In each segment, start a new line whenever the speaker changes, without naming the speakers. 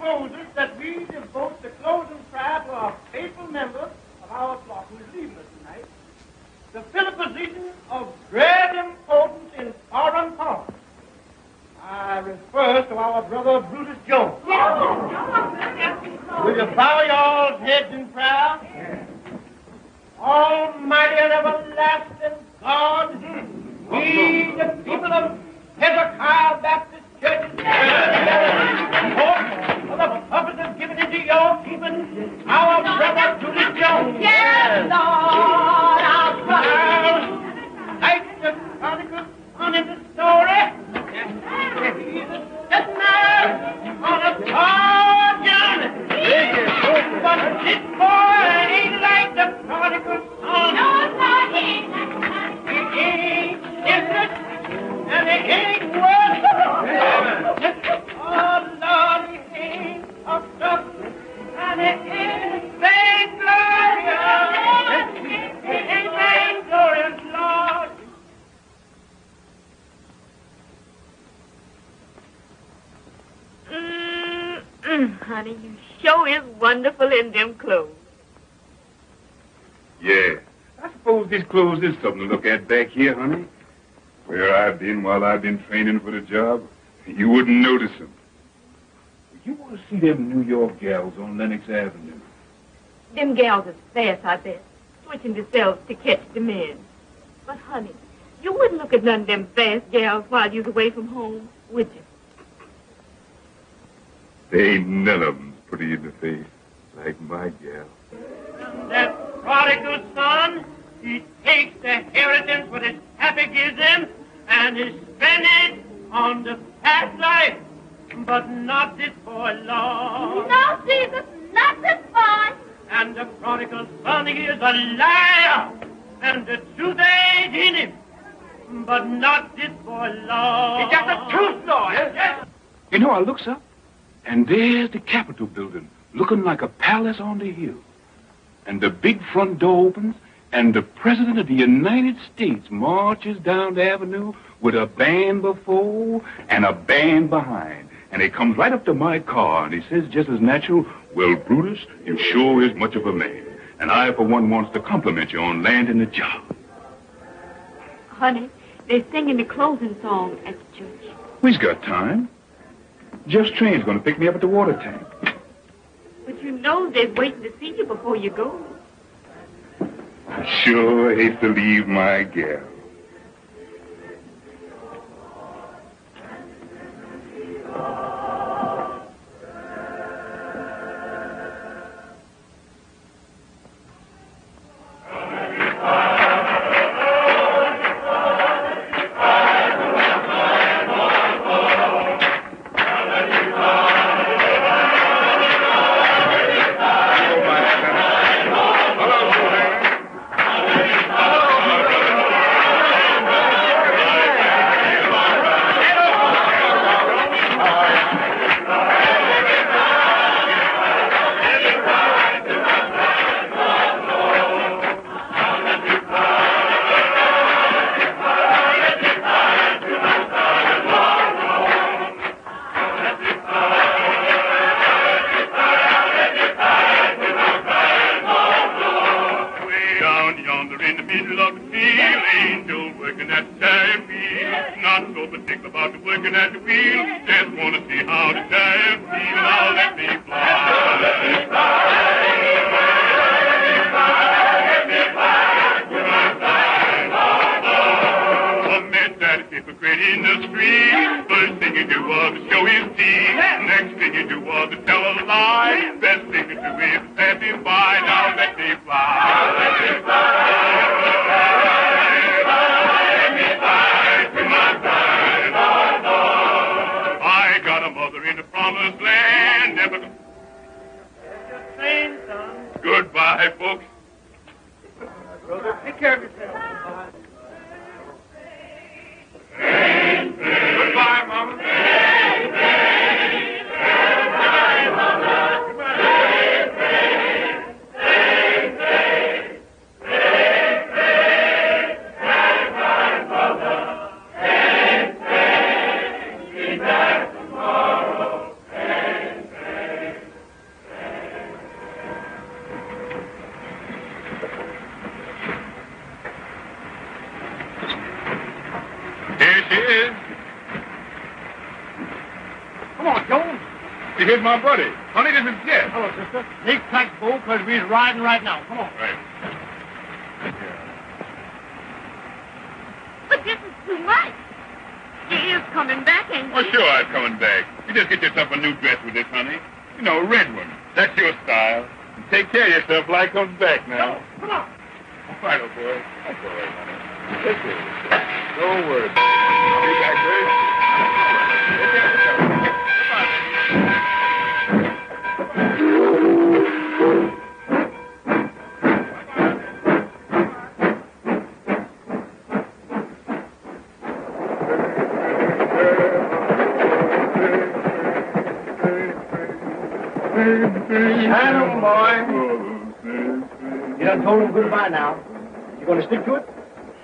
proposes that we devote the closing prayer to our faithful member of our flock who is leaving us tonight to fill a position of great importance in foreign policy. I refer to our brother Brutus Jones. Will you bow y'all's heads in prayer? Almighty and everlasting God, we, the people of Hezekiah Baptist Church, for the purpose of giving into your keeping our brother Brutus Jones.
Yes, Lord, our brother.
Like the prodigal son in the story, he's a sitting there on a far journey. But this boy ain't like the prodigal son.
No, Lord, he ain't.
He ain't different, and he ain't worth it. Oh, Lord, he ain't puffed up, and he ain't vainglorious. He ain't vainglorious, Lord.
Honey, you sure is wonderful in them clothes.
Yeah. I suppose these clothes is something to look at back here, honey. Where I've been while I've been training for the job, you wouldn't notice them. You want to see them New York gals on Lenox Avenue?
Them gals is fast, I bet, switching themselves to catch the men. But, honey, you wouldn't look at none of them fast gals while you was away from home, would you?
They ain't none of them pretty in the face like my gal.
And that prodigal son, he takes the inheritance what his pappy gives him and he spends it on the past life. But not this boy, Lord.
No, Jesus, not this boy.
And the prodigal son, he is a liar. And the truth ain't in him. But not this boy, Lord.
He got the truth, Lord.
Yes.
You know, I looks up, and there's the Capitol building, looking like a palace on the hill. And the big front door opens, and the President of the United States marches down the avenue with a band before and a band behind. And he comes right up to my car, and he says just as natural, "Well, Brutus, you sure is much of a man. And I, for one, wants to compliment you on landing the job."
Honey, they're singing the closing song at the church.
We's got time. Jeff's train's going to pick me up at the water tank.
But you know they're waiting to see you before you go.
I sure hate to leave my gal. Goodbye, folks.
Take care of yourself.
Goodbye, Mama.
Tomorrow.
on, Jones.
Hey, here's my buddy. Honey, this is Jeff.
Hello, sister. Make tight, Bo, because we're riding right now. Come on.
Right.
But this is too much. He is coming back, ain't
Oh,
he?
sure, I'm coming back. You just get yourself a new dress with this, honey. You know, a red one. That's your style. And take care of yourself till I comes back now.
Come on.
All right, old boy. That's all right, honey. Take care of yourself. Don't worry. I'll be back, babe. Take care of yourself.
Hannah, boy. You done told him goodbye now. You gonna stick to it?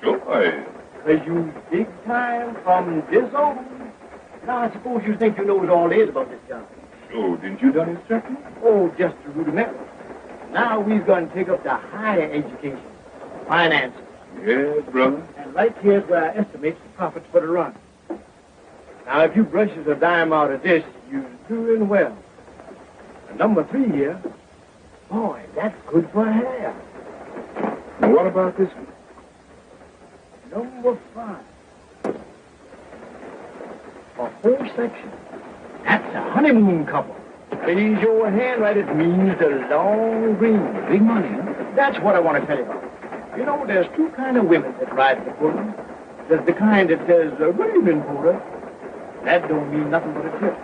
Sure.
Cause you big time from this over. Now I suppose you think you knows all there is about this job.
Oh, didn't you done instructing?
Oh, just the rudimentary. Now we're gonna take up the higher education, finance.
Yes, brother.
And right here's where I estimate the profits for the run. Now if you brushes a dime out of this, you're doing well. And number 3 here, boy, that's good for hair.
Now, what about this one?
Number 5. A whole section. That's a honeymoon couple. Raise your hand right, it means the long green.
Big money, huh?
That's what I want to tell you about. You know, there's 2 kind of women that ride the Pullman. There's the kind that says, good evening, Porter. That don't mean nothing but a tip.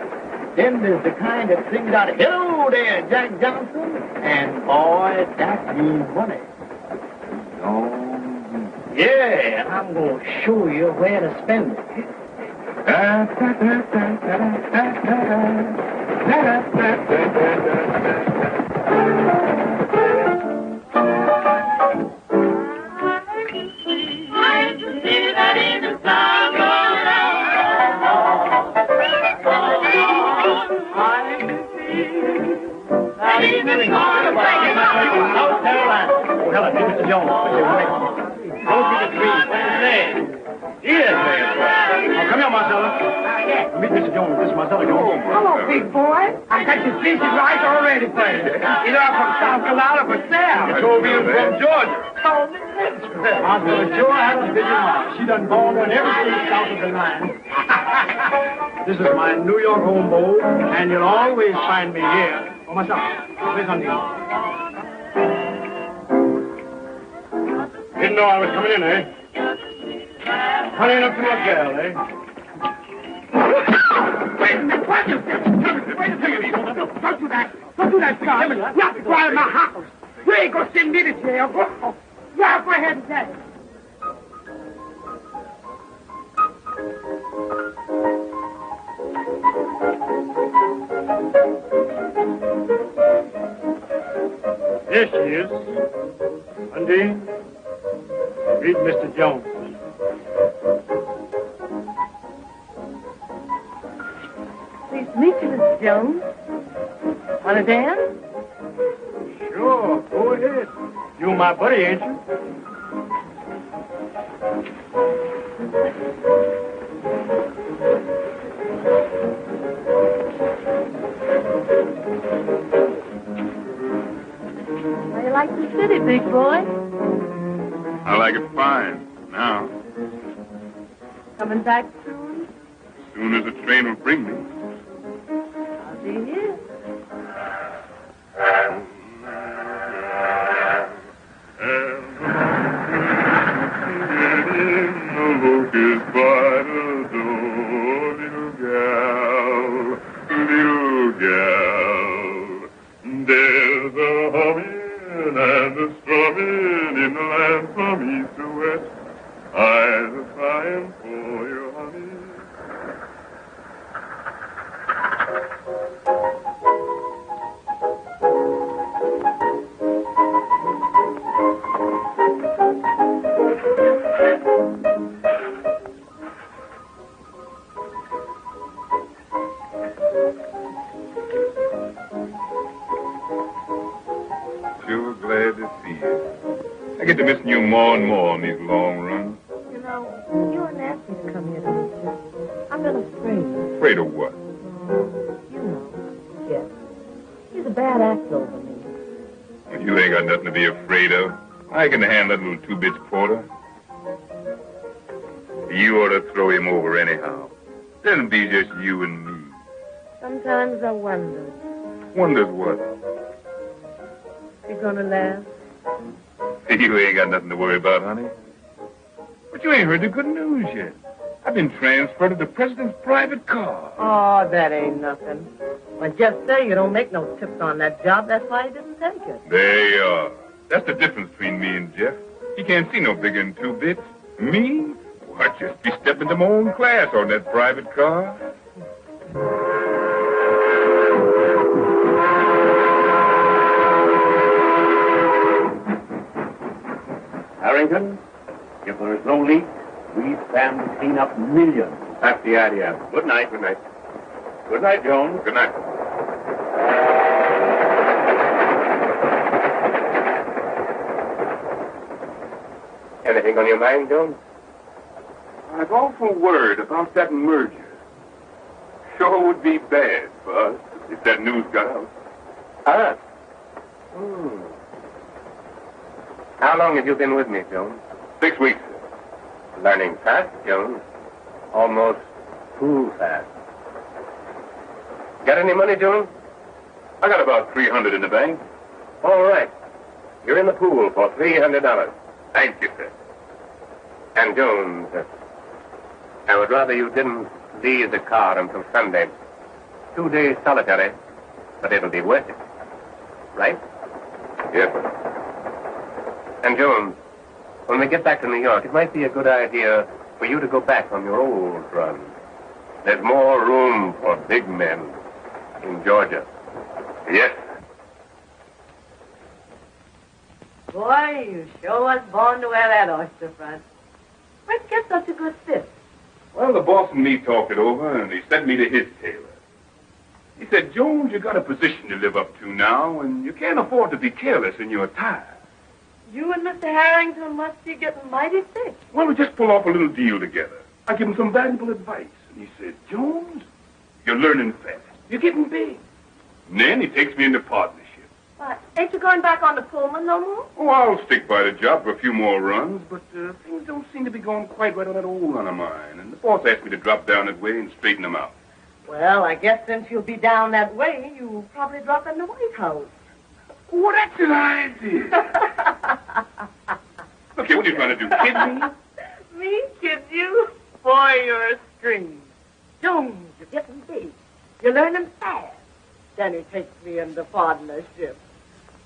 Then there's the kind that sings out, hello there, Jack Johnson. And boy, that means money.
Long.
Yeah, and I'm going to show you where to spend it. South Carolina. Oh, hello, Mr. Jones. Don't be the tree. What's his name? Yes, man. Oh, come here, Marcella. Meet Mr. Jones. This is Marcella Jones.
Hello, big boy. I got your dishes right already for you. You know, I'm from South Carolina for sale.
You told me you were from Georgia.
Marcella sure has a busy mom. She done gone on every street south of the line. This is my New York home, Bo, and you'll always find me here. Oh, Marcella, where's Honey? Didn't know I was coming in, eh? Honey, enough to my girl, eh?
Wait a minute. Wait a minute. Don't do that. Don't do that, son. Not right in my house. You ain't gonna send me to jail. Go ahead and tell it.
There she is. Undine, meet Mr. Jones.
Pleased to meet you, Mr. Jones. Want to dance?
Sure, go ahead. You my buddy, ain't you?
How you like the city, big boy?
I like it fine. Now,
Coming back soon?
as soon as the train will bring me.
I'll be here.
There's a humming and a strumming in the land from east to west. Eyes are crying for your honey. Sure glad to see you. I get to missing you more and more on these long runs.
You know, you and asked me to come here to meet you. I've been afraid.
Afraid of what?
Jeff. He's a bad actor over me.
You ain't got nothing to be afraid of. I can handle that little 2 bits quarter. You ought to throw him over anyhow. Then be just you and me.
Sometimes I wonder
Wonders what?
if you're gonna laugh.
You ain't got nothing to worry about, honey. But you ain't heard the good news yet. I've been transferred to the president's private car.
Oh, that ain't nothing. Well, Jeff said you don't make no tips on that job. That's why he didn't take it.
There you are. That's the difference between me and Jeff. He can't see no bigger than 2 bits. Me? Well, I'd just be stepping to my own class on that private car.
Harrington, if there is no leak, we stand to clean up millions.
That's the idea.
Good night. Good night. Good night, Jones.
Good night.
Anything on your mind, Jones?
I've awful worried about that merger. Sure would be bad for us if that news got out.
Ah. How long have you been with me, Jones?
6 weeks.
Learning fast, Jones. Almost too fast. Got any money, Jones?
I got about $300 in the bank.
All right. You're in the pool for $300.
Thank you, sir.
And, Jones, I would rather you didn't leave the car until Sunday. 2 days solitary, but it'll be worth it. Right?
Yes, sir.
And, Jones, when we get back to New York, it might be a good idea for you to go back on your old run. There's more room for big men in Georgia.
Yes.
Boy, you sure was born to wear that oyster front. Where'd you get such a good fit?
Well, the boss and me talked it over, and he sent me to his tailor. He said, Jones, you got a position to live up to now, and you can't afford to be careless in your attire.
You and Mr. Harrington must be getting mighty thick.
Well, we just pull off a little deal together. I give him some valuable advice, and he said, Jones, you're learning fast. You're getting big. And then he takes me into partnership.
Why, ain't you going back on the Pullman no more?
Oh, I'll stick by the job for a few more runs, but things don't seem to be going quite right on that old run of mine, and the boss asked me to drop down that way and straighten them out.
Well, I guess since you'll be down that way, you'll probably drop in the White House.
Oh, that's an idea. Look here, what are you trying to do, kid me?
Me kid you? Boy, you're a string. Jones, you're getting big. You're learning fast. Then he takes me into partnership.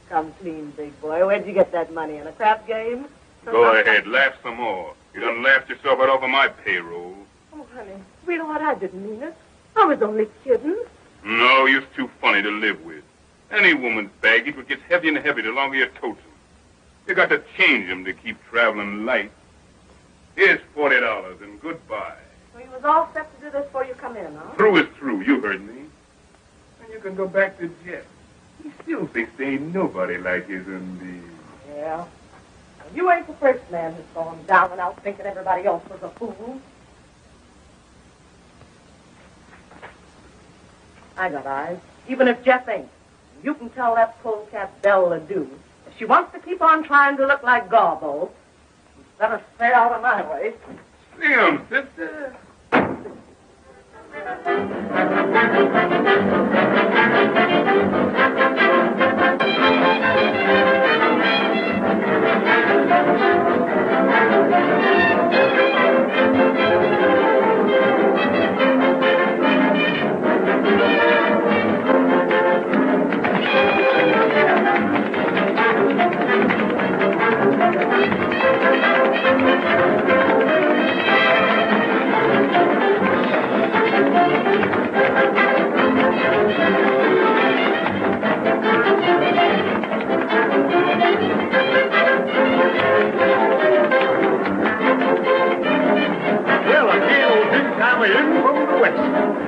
Come clean, big boy. Where'd you get that money? In a crap game?
Go ahead, laugh some more. You done laughed yourself right off of my payroll.
Oh, honey, sweetheart, I didn't mean it. I was only kidding.
No, you're too funny to live with. Any woman's baggage would get heavier and heavier the longer you tote them. You got to change them to keep traveling light. Here's $40 and goodbye.
So you was all set to do this before you come in, huh?
Through is through, you heard me. And you can go back to Jeff. He still thinks there ain't nobody like his Undine.
Yeah. Well, you ain't the first man who's gone down and out thinking everybody else was a fool. I got eyes, even if Jeff ain't. You can tell that polecat Belle Ledoux, if she wants to keep on trying to look like Garbo, she'd better stay out of my way.
Slim, sister.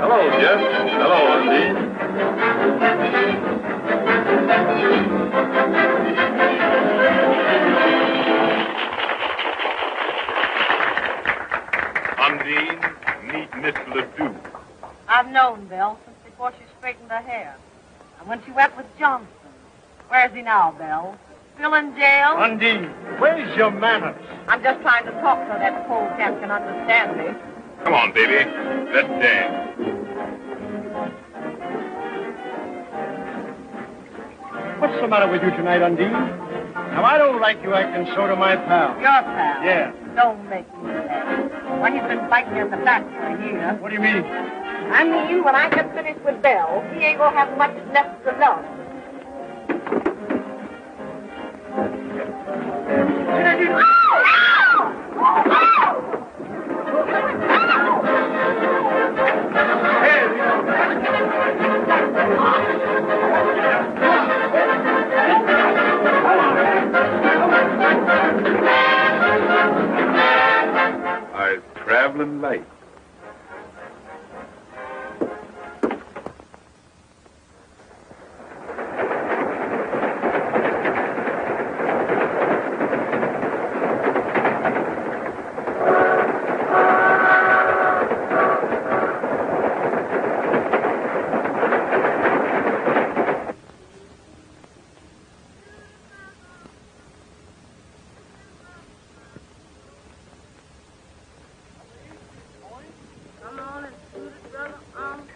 Hello, Jeff. Hello, Undine.
Undine, meet Miss Ledoux.
I've known Belle since before she straightened her hair. when she went with Johnson. Where's he now, Belle? Still in jail?
Undine, where's your manners?
I'm just trying to talk so that polecat can understand me.
Come on, baby. Let's dance.
What's the matter with you tonight, Undine? Now, I don't like you acting so to my pal.
Your pal?
Yeah.
Don't make me laugh. Well, he's been biting me in the back for a year.
What do you mean?
I mean, when I get finished with Belle, he ain't gonna have much left to love.
Eyes traveling light.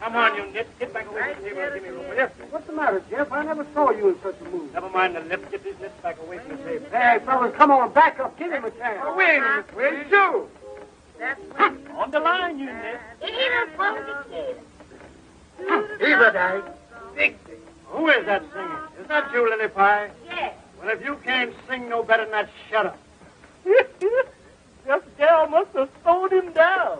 Come on, you nip. Get back away from the table and give me room, will you?
What's the matter, Jeff? I never saw you in such a mood.
Never mind the lips. Get these lips back away from the table.
Hey, fellas, come on, back up. Give him a chance.
Oh,
wait a minute. Where'd you?
On the line, you nip.
He's a day. Big thing.
Who is that singing? Is that you, Lily Pie?
Yes.
Well, if you can't sing no better than that, shut up. This gal must have slowed him down.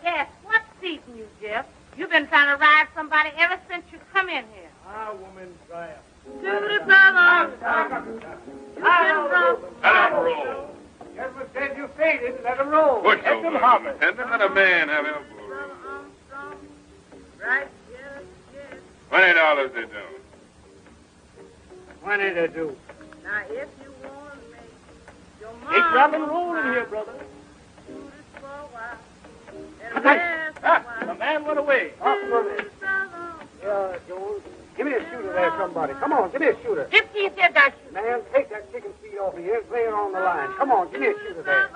Yes. What's seating you, Jeff? You've been trying to ride somebody ever since you come in here.
Ah, woman, dry up.
Judy Brother.
Let him roll.
Edward said you faded. Let him roll.
Push
Let
over.
them hobble.
And then let a man have elbow room.
Right, yes, yes.
$20 they do.
20 to do.
Now, if you want me, your mom...
Take grab and roll in here, brother.
Do this for a while. And
Ah,
rest a
the
while.
man went away.
Jones, give me a shooter there, somebody. Come on, give me a shooter.
50 said that.
Man, take that chicken feed off of here and play it on the line. Come on, give me a shooter there.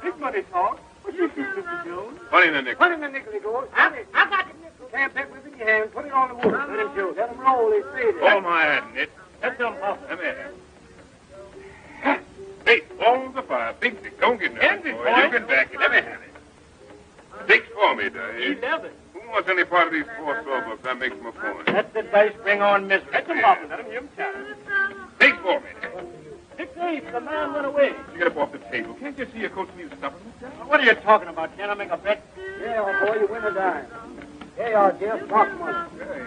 Big money talk. What you shoot, Mr. Jones?
20 in the nickel.
Put in the nickel, he goes.
I got the nickel.
Can't pick with your hand. Put it on the wood. Let him shoot. Let him roll. He's faded.
Hold my hand, Nit.
Let them off.
Come here. Hey, balls of fire. Big Dick. Don't get nervous,
End it,
boy.
boy.
You can back it. Let me have it. 6 for me, Dave.
11.
Who wants any part of these 4 silver? I make my point.
Let the dice bring on misery. Let them off and let them hear him chatter.
6 for me, Dave.
6-8. The man went away.
You get up off the table. Can't you see your coach needs supper?
What are you talking about? Can't I make a bet?
Yeah, old boy, you win a dime. There you are, Jeff. Box money.
Hey.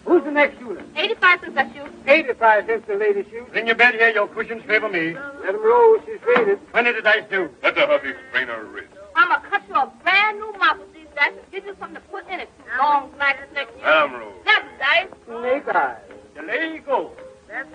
Who's the next shooter?
85 cents I shoot.
85 cents the lady shoots.
Bring your bet here. Your cushions favor me.
Let him roll. She's faded.
20 the dice do.
Let the hubby sprain her wrist.
I'm going to cut you a brand new mouth with these dice and give you something to put in it. Long, black, thick.
Let 'em roll.
That's dice.
Snake eyes.
There you go.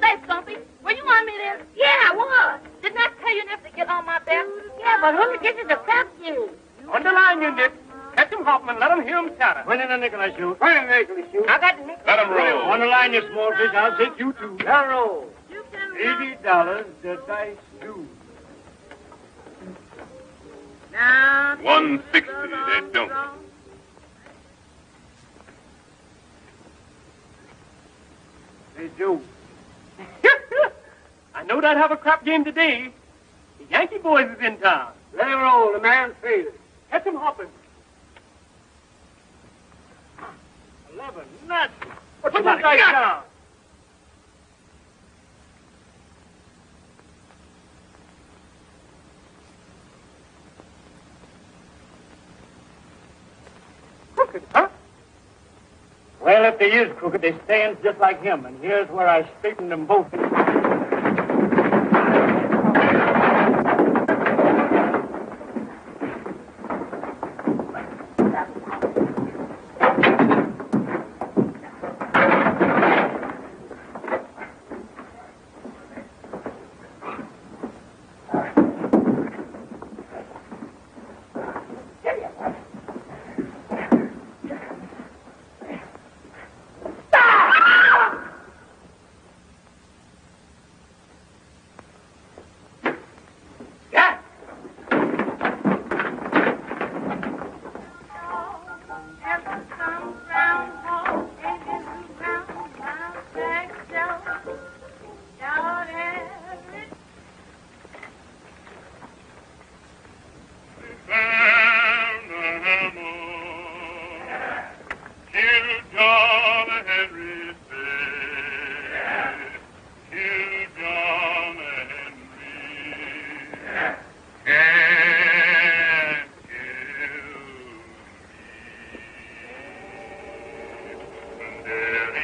Say, Stumpy, were you on me then? Yeah, I was. Didn't I tell you never to get on my back? Yeah, but who gets you to tap you?
On the line, you Nick. Catch him, Hoffman. Let him hear him chatter. 20 in the nickel I shoot.
20 the nickel he shoots.
I got the nickel.
Let 'em roll.
On the line, you small fish. I'll take you too.
Let him roll.
$80 the dice do.
Now,
160 they don't.
They do. I know they'd have a crap game today. The Yankee boys is in town.
Let him roll. The man's faded.
Catch him hopping. 11 nuts. Put the dice down. Crooked, huh? Well, if they is crooked, they stands just like him, and here's where I straighten them both.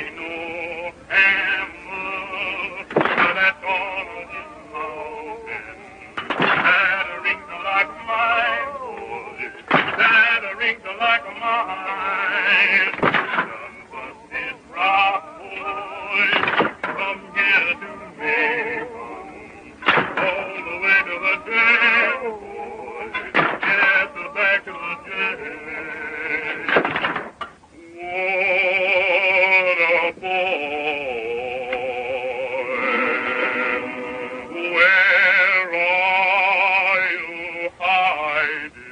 ain't no hammer that's on this mountain that rings like mine, boy, that rings like mine. None but this rock, boy, from here to Macon, all the way to the jail, boy, yes, back to the jail. What a boy! Where are you hiding?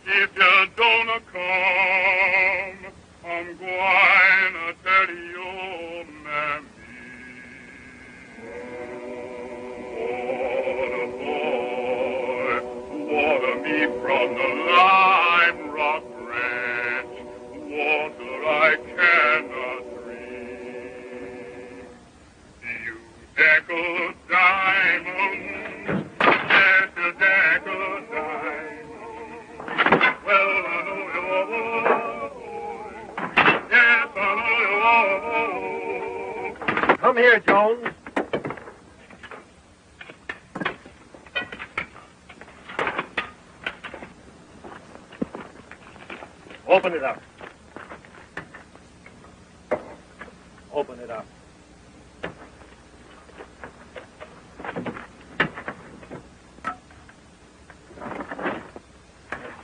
If you don't come, I'm going to tell your mammy. What a boy! Water me from the lime rock branch, water I cannot drink. You deckle diamonds, yes, you deckle diamonds. Well, I know you're a boy, yes, I know you're a boy.
Come here, Jones. Open it up. Open it up.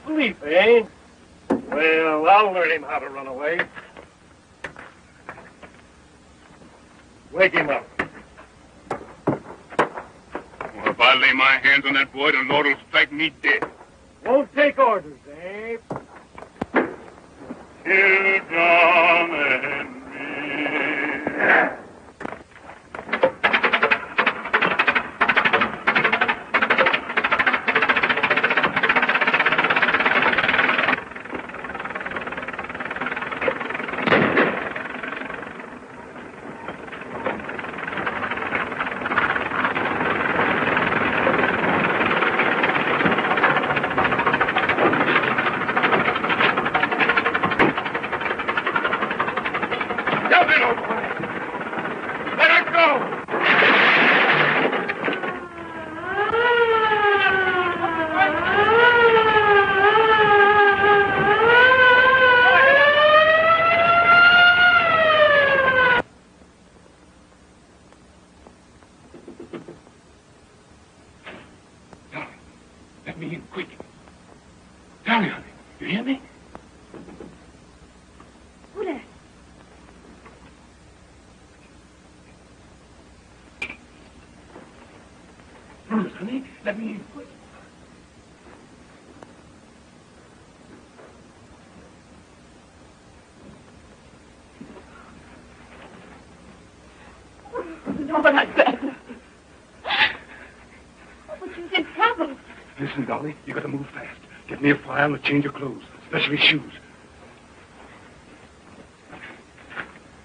Sleep, eh? Well, I'll learn him how to run away. Wake him up.
Well, if I lay my hands on that boy, the Lord will strike me dead.
Won't take orders, eh?
Kill John and me.
Let me in quick. Darling, honey, you hear me?
Who there?
Bruce, honey, let me in quick.
No, but I'd better. But you're in trouble.
Listen, Dolly, you gotta move fast. Get me a file and a change of clothes, especially shoes.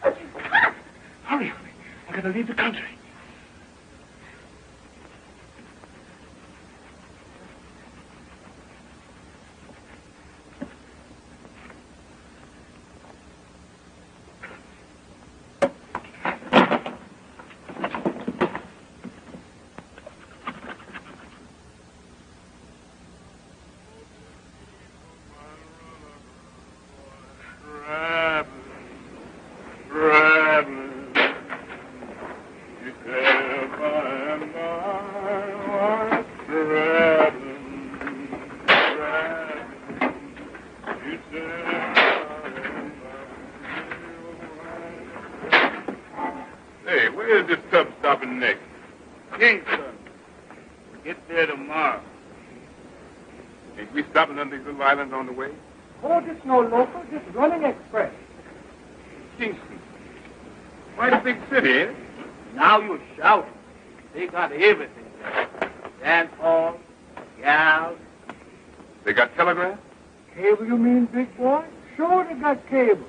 Hurry, honey. I gotta leave the country.
Hey, where's this tub stopping next?
Kingston. Get there tomorrow.
Ain't we stopping on these little islands on the way?
Oh, just no local, just running express.
Kingston. Quite a big city, ain't it?
Now you shout. They got everything there. Dance hall, gals.
They got telegraph?
Cable, you mean, big boy? Sure, they got cable.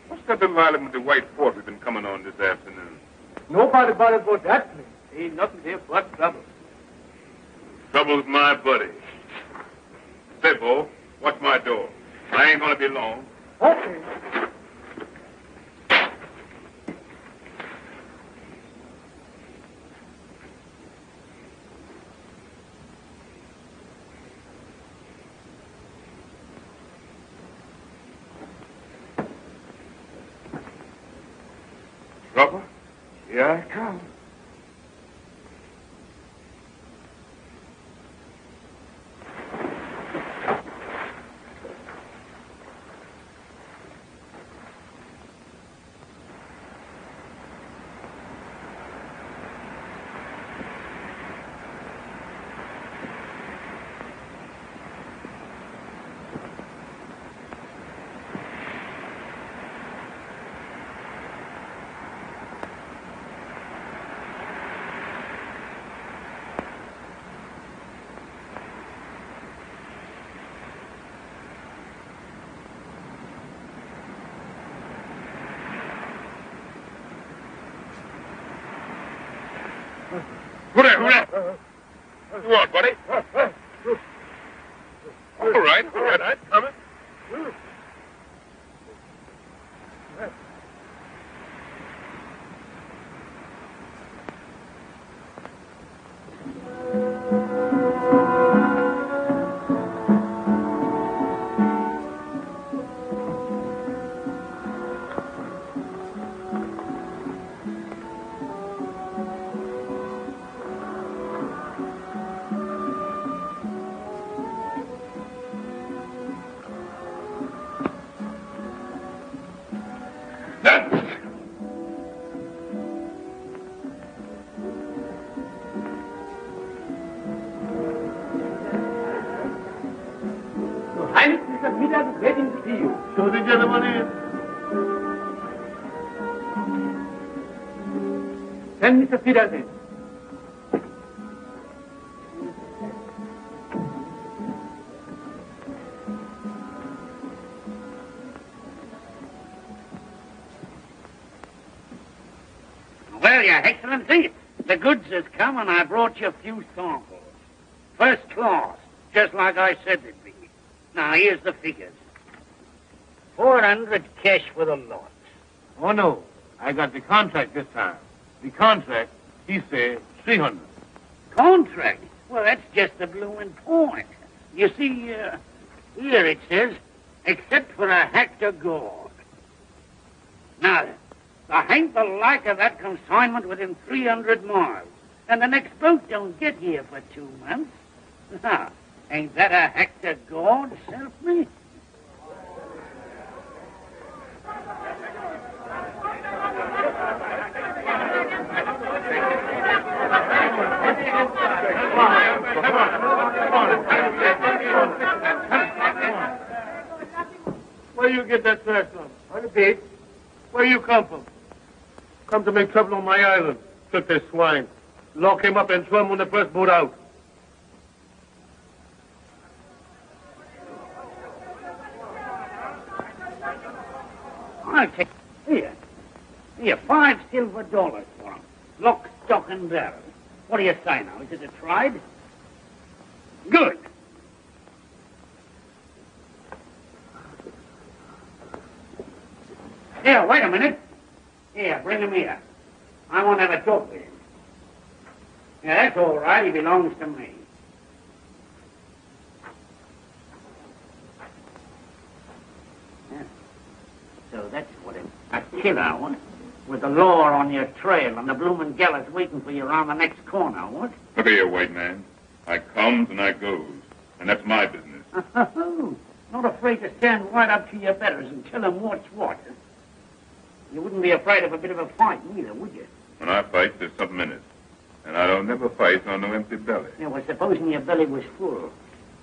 What's that little island with the white fort we've been coming on this afternoon?
Nobody bothered about that place. Ain't nothing there but trouble.
Trouble's my buddy. Say,
Here, Bo. Watch my door. I ain't gonna be long.
Okay.
Trouble? Here I come. Who there? What you want, buddy? All right, I'm coming.
Highness, Mr. Miller is waiting to see you.
Show the gentleman in.
Send Mr. Peters in.
Well, Your Excellency, the goods has come and I brought you a few samples. First class, just like I said they'd be. Now, here's the figures. 400 cash for the lot.
Oh, no. I got the contract this time. The contract, he said 300.
Contract? Well, that's just the bloomin' point. You see, here it says, except for a hectare gold. Now, there ain't the like of that consignment within 300 miles. And the next boat don't get here for 2 months. Now, ain't that a hectare gold, self me?
Where you get that trash from? On the beach. Where you come from? Come to make trouble on my island. Took this swine. Lock him up and throw him on the first boat out.
I'll take here. Here, $5 silver for him. Lock, stock, and barrel. What do you say now? Is it a tried? Good. Here, wait a minute. Here, bring him here. I want to have a talk with him. Yeah, that's all right. He belongs to me. Yeah. So that's what it is. A killer, what? With the law on your trail and the bloomin' gallows waiting for you around the next corner, what?
Look here, white man. I comes and I goes. And that's my business.
Not afraid to stand right up to your betters and tell them what's what. You wouldn't be afraid of a bit of a fight neither, would you?
When I fight, there's something in it. And I don't never fight on no empty belly.
Yeah, well, supposing your belly was full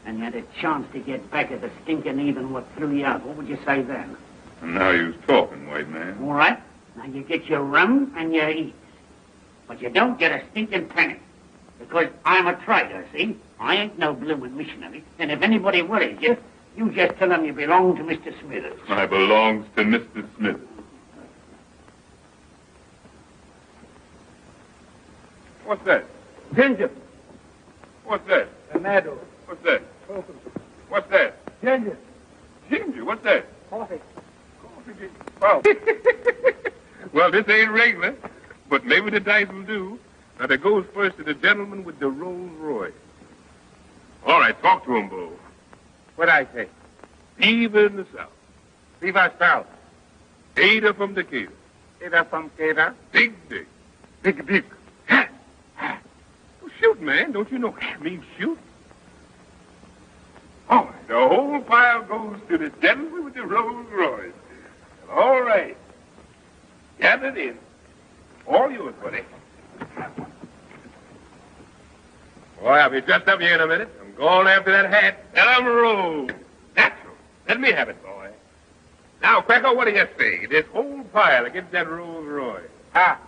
and you had a chance to get back at the stinking even what threw you out, what would you say then?
And now you's talking, white man.
All right. Now you get your rum and your eats. But you don't get a stinking penny. Because I'm a trader, see? I ain't no bloomin' missionary. And if anybody worries you, you just tell them you belong to Mr. Smithers.
I belongs to Mr. Smith. What's that?
Ginger.
What's that?
A meadow.
What's that? What's that?
Ginger.
Ginger, what's that?
Coffee.
Coffee. Well, well, this ain't regular, but maybe the dice will do. Now, that goes first to the gentleman with the Rolls Royce. All right, talk to him, Bo.
What'd I say?
Fever in the South.
Viva South.
Ada from Decatur.
Ada from Ada.
Big dick.
Big dick.
Oh, shoot, man. Don't you know that means shoot? All right, the whole pile goes to the gentleman with the Rolls Royce. All right. Gather it in. All yours, buddy. Boy, I'll be just up here in a minute. I'm going after that hat. Let 'em roll. Natural. Let me have it, boy. Now, Cracker, what do you say? This whole pile against that Rolls Royce. Ah,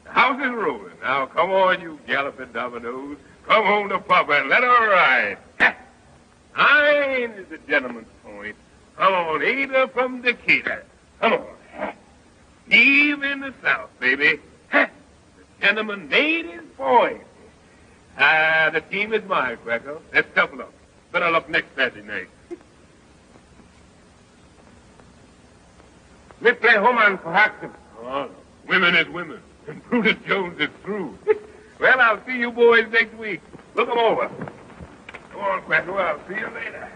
the house is rolling. Now, come on, you galloping dominoes. Come home to Papa and let her ride. Mine is the gentleman's point. Come on, Ada from Decatur. Come on. Eve in the South, baby. The gentleman made his point. The team is mine, Cracker. That's tough luck. Better luck next Saturday night.
We play Homan for Haxton.
Oh, no. Women is women. And Brutus Jones is through. Well, I'll see you boys next week. Look 'em over. Come on, Cracker. I'll see you later.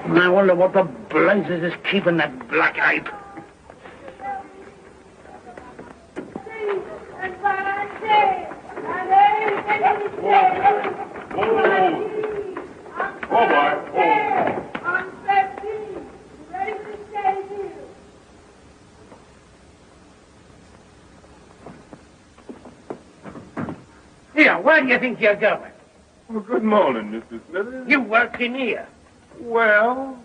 I wonder what the blazes is keeping that black ape. Here, where do you think you're going?
Well, good morning, Mr. Smithers.
You work in here.
Well,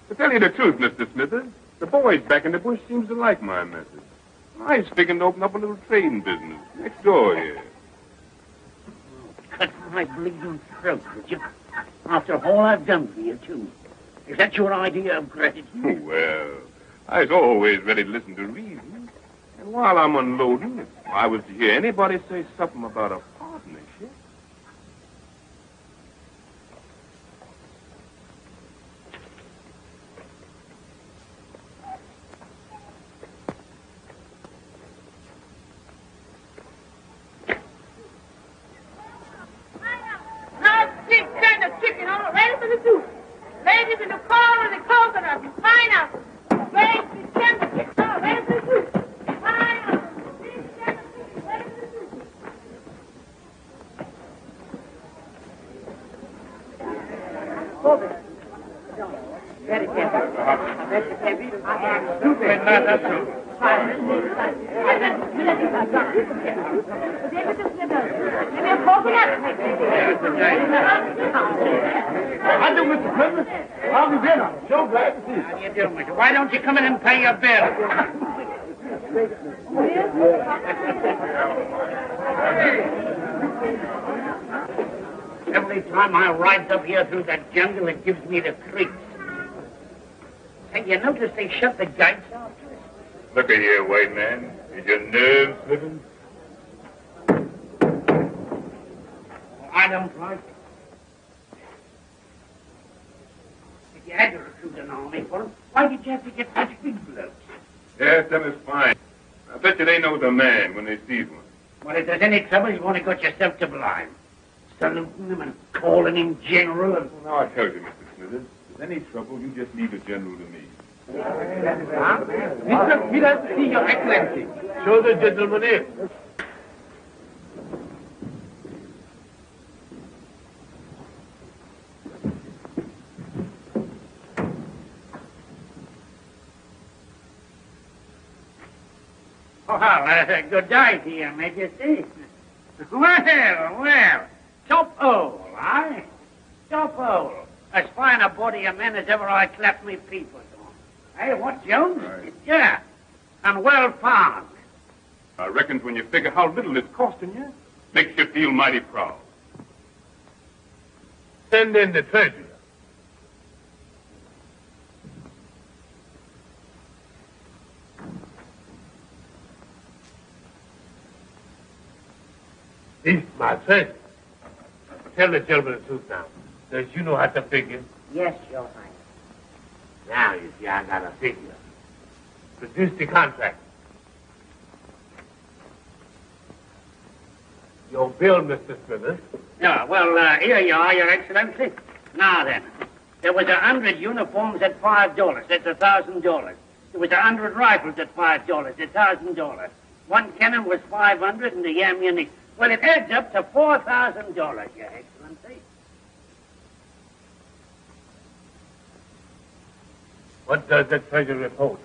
to tell you the truth, Mr. Smithers, the boys back in the bush seems to like my message. I was figuring to open up a little trading business next door here.
Cut my bleeding throat, would you? After all I've done for you, too. Is that your idea of gratitude?
Well, I was always ready to listen to reason. And while I'm unloading, if I was to hear anybody say something about a partnership,
Ladies in the corn and the coconut and pineapple. Grapes and chemicals. Oh, ready for the soup. Pineapple, big chemicals, ready for the soup.
Very careful. Very careful.
How do, Mr. Smithers? How have you been? I'm so glad to see you.
How do you do, mister? Why don't you come in and pay your bill? Every time I ride up here through that jungle, it gives me the creeps. Hey, you notice they shut the gates off?
look at here, white man. Is your nerves slipping?
I don't like it. If you had to recruit an army for them, why did you have to get such big blokes?
Yes, them is fine. I bet you they know the man when they see one.
Well, if there's any trouble, you've only got yourself to blame. Saluting him and calling him general and...
Well, now I tell you, Mr. Smithers, if there's any trouble, you just leave the general to me.
Mr. Smithers, see your excellency. Show the gentleman in.
Well, good day to you, Majesty. Well, top hole, eh? Top hole. As fine a body of men as ever I clapped me peepers on. Hey, what, Jones?
Right.
Yeah, and well farmed.
I reckon when you figure how little it's costing you, Makes you feel mighty proud.
Send in the treasurer. He's my treasurer. Tell the gentleman the truth now. Does you know how to figure?
Yes, Your Highness.
Now you see I got a figure. Produce the contract. Your bill, Mr. Smithers.
Yeah, well, here you are, Your Excellency. Now then, there was 100 uniforms at $5. That's $1,000. There was 100 rifles at $5. $1,000. One cannon was $500 and the ammunition. Well, it adds up to $4,000, Your Excellency.
What does the treasurer report?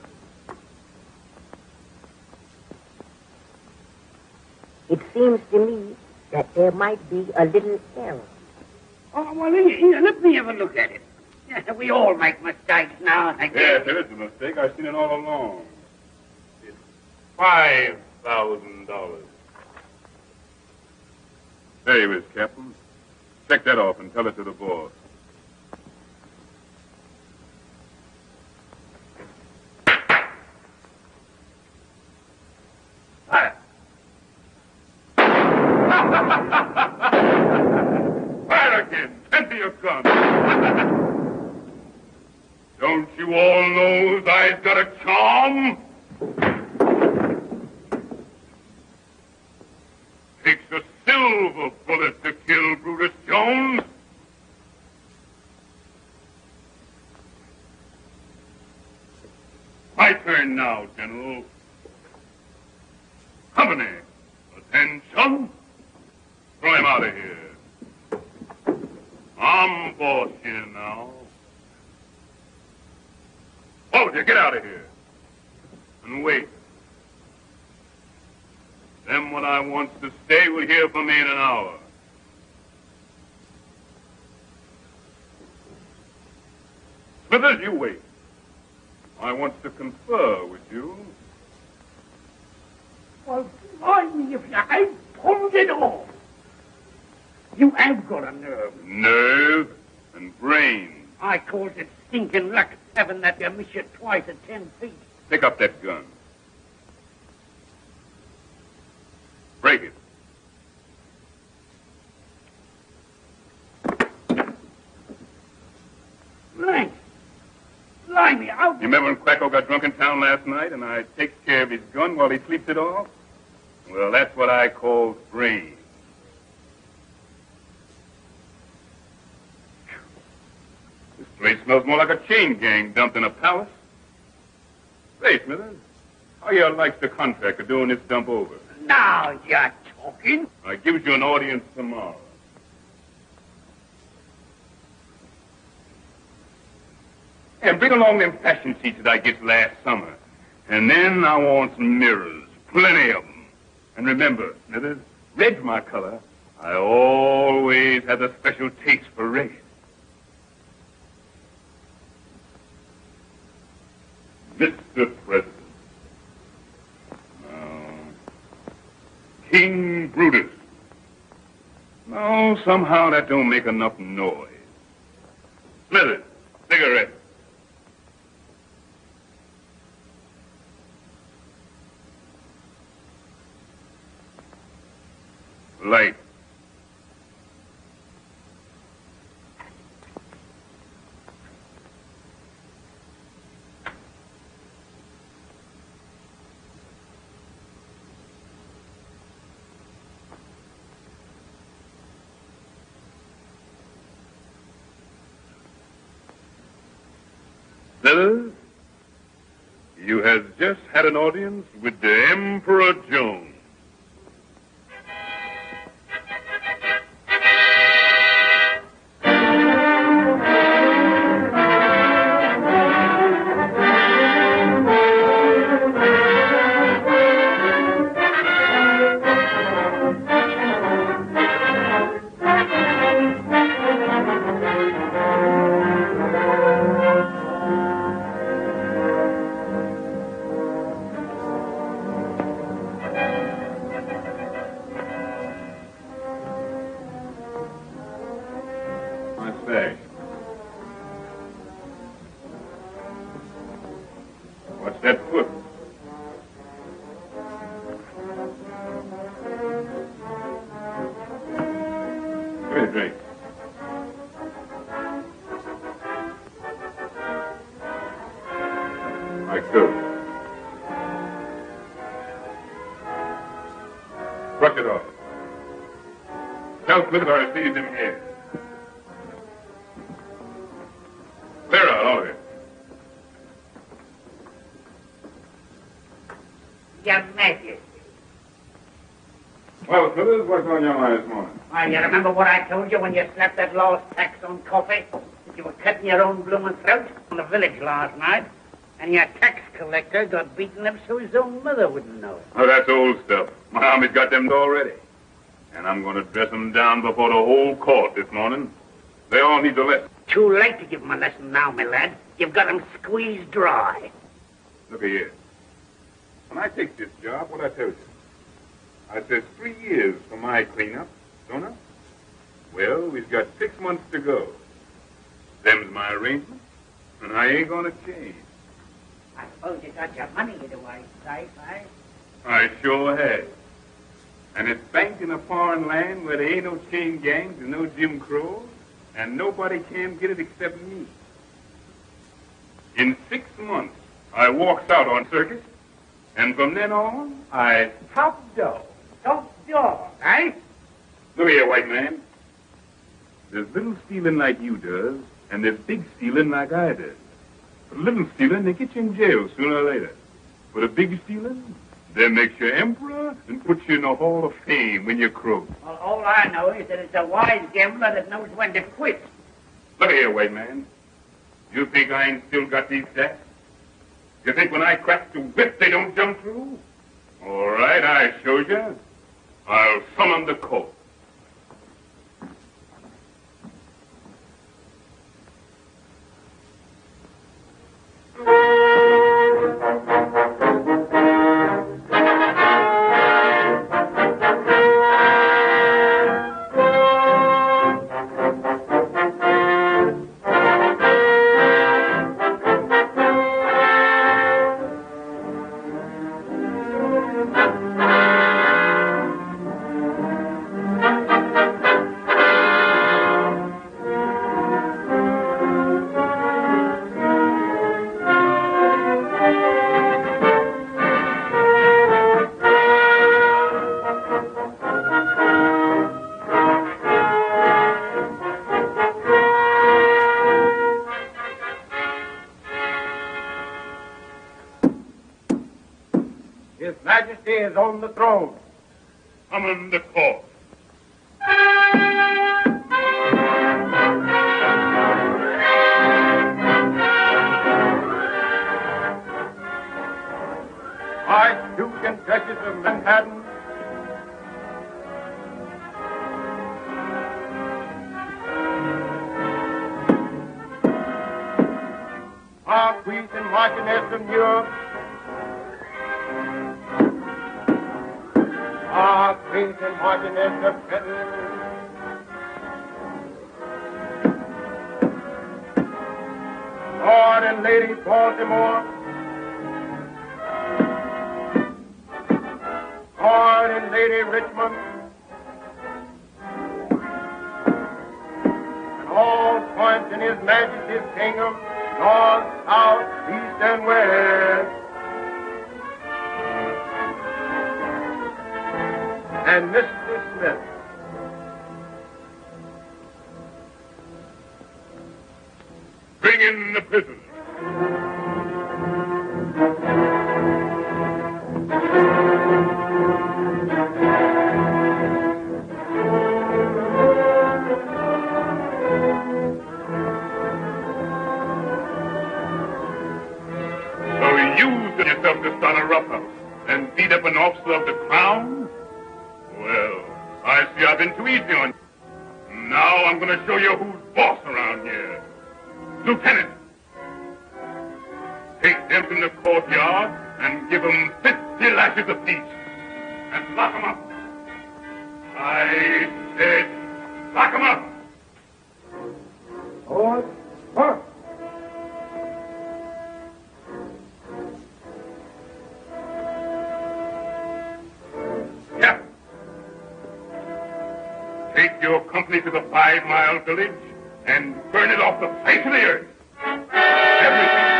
It seems to me that there might be a little error.
Oh, well, here, let me have a look at it. Yeah, we all make mistakes now and again.
Yes, there is a mistake. I've seen it all along.
It's $5,000.
There you is, Captain. Check that off and tell it to the boss. Fire again. Empty your gun. Don't you all know I've got a charm? Takes a silver bullet to kill Brutus Jones. My turn now, General. Company, attention. Throw him out of here. I'm boss here now. Oh, you get out of here. And wait. Them what I wants to stay will hear from me in an hour. Smithers, you wait. I want to confer with you.
Well, mind me if you ain't pulled it off. You have got a nerve.
Nerve and brain.
I calls it stinking luck having that you miss you twice at 10 feet.
Pick up that gun. Break it.
Blimey, out.
You remember when Quacko got drunk in town last night and I takes care of his gun while he sleeps it off? Well, that's what I call brain. This place smells more like a chain gang dumped in a palace. Say, Smithers, how you likes the contract of doing this dump over?
Now you're talking.
I gives you an audience tomorrow. And bring along them fashion sheets that I get last summer. And then I want some mirrors, plenty of them. And remember, Smithers, red's my color. I always have a special taste for red. Mr. President. King Brutus. No, somehow that don't make enough noise. Smithers, cigarette. Light. Smithers, you has just had an audience with the Emperor Jones. bag. What's that foot? Give me a drink. My coat. Brush it off. Tell Clifford I received him here. Clear out, all of you.
Your Majesty.
Well, Clifford, what's on your mind this morning?
Why, you remember what I told you when you slapped that lost tax on coffee? That you were cutting your own blooming throat on the village last night, and your tax collector got beaten up so his own mother wouldn't know it.
Oh, that's old stuff. My army's got them already. And I'm going to dress them down before the whole court this morning. They all need the lesson.
Too late to give them a lesson now, my lad. You've got them squeezed dry.
Look here. When I take this job, what I tell you? I says 3 years for my cleanup, don't I? Well, we've got 6 months to go. Them's my arrangement, and I ain't going to change.
I suppose you got your money in the right safe, eh?
I sure have. And it's banked in a foreign land where there ain't no chain gangs and no Jim Crow, and nobody can get it except me. In 6 months, I walks out on circus, and from then on, I top dog.
Top dog, eh?
Look here, white man. There's little stealing like you does, and there's big stealing like I does. For little stealing, they get you in jail sooner or later. For the big stealing, they make you emperor and put you in the Hall of Fame when you croak.
Well, all I know is that it's a wise gambler that knows when to quit.
Look here, white man. You think I ain't still got these sacks? You think when I crack the whip, they don't jump through? All right, I show you. I'll summon the court.
His Majesty is on the throne.
Summon the court.
Archduke and Duchess of Manhattan, Marquis and Marchioness of New York, Marquis and Marchioness of Trenton, Lord and Lady Baltimore, Lord and Lady Richmond, and all points in His Majesty's kingdom, north, south, east, and west. And Mr. Smith.
Bring in the prisoner. So you set yourself to start a roughhouse and beat up an officer of the crown? Well, I see I've been too easy on you. Now I'm going to show you who's boss around here. Lieutenant, take them in the courtyard and give them 50 lashes apiece. And lock them up. I said, lock them up.
Take your company to the 5-mile village and burn it off the face of the earth. Everything.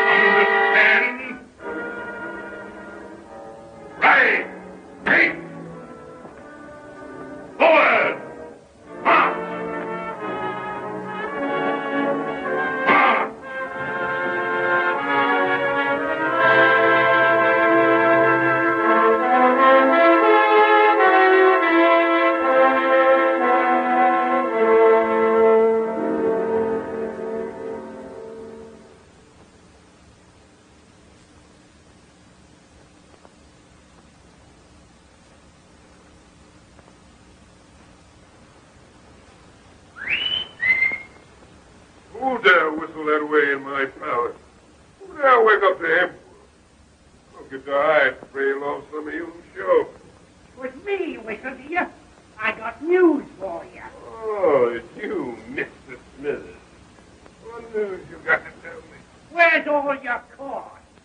Understand? Right. Right. Forward. March. March. Who dare whistle that way in my palace? Who dare wake up the emperor? Don't get your eyes trail off some of you show.
It was me, Whistle, dear. I got news for you.
Oh, it's you, Mr. Smithers. What news you got to tell me?
Where's all your court?